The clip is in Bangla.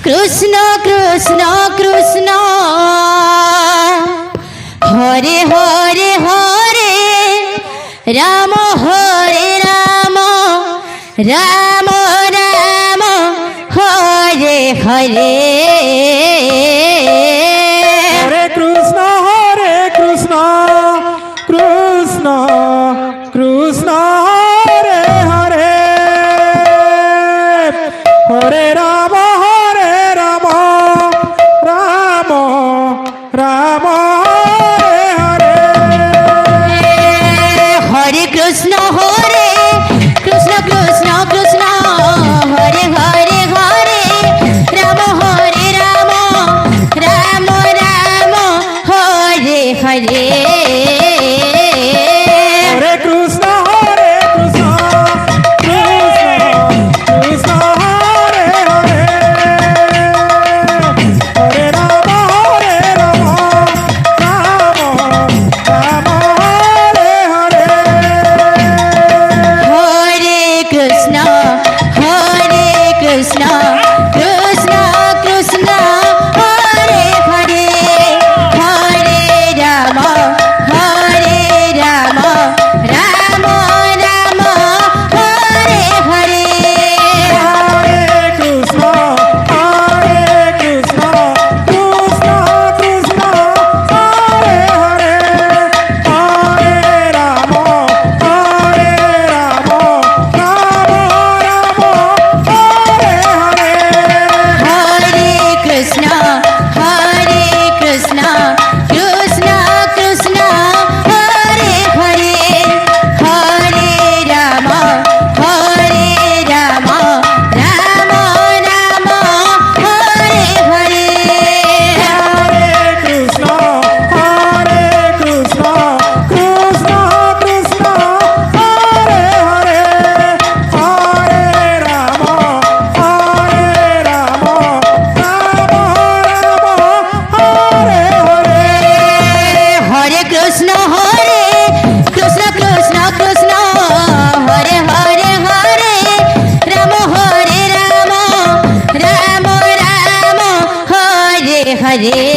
কৃষ্ণ কৃষ্ণ কৃষ্ণ হরে হরে হরে রাম হরে রাম রাম রাম হরে হরে হরে কৃষ্ণ কৃষ্ণ কৃষ্ণ হরে হরে হরে রাম রাম রাম হরে হরে হরে কৃষ্ণ কৃষ্ণ কৃষ্ণ হরে হরে হরে রাম হরে রাম রাম রাম হরে হরে হরে কৃষ্ণ কৃষ্ণ কৃষ্ণ হরে হরে হরে রাম রাম রাম হরে হরে হরে কৃষ্ণ কৃষ্ণ কৃষ্ণ হরে হরে হরে রাম রাম রাম হরে হরে হরে কৃষ্ণ কৃষ্ণ কৃষ্ণ হরে হরে হরে রাম রাম হরে হরে হরে কৃষ্ণ কৃষ্ণ কৃষ্ণ হরে হরে হরে রাম রাম রাম হরে হরে হরে কৃষ্ণ কৃষ্ণ কৃষ্ণ হরে হরে হরে রাম রাম হরে হরে হরে কৃষ্ণ কৃষ্ণ কৃষ্ণ হরে হরে হরে রাম হরে রাম রাম রাম হরে হরে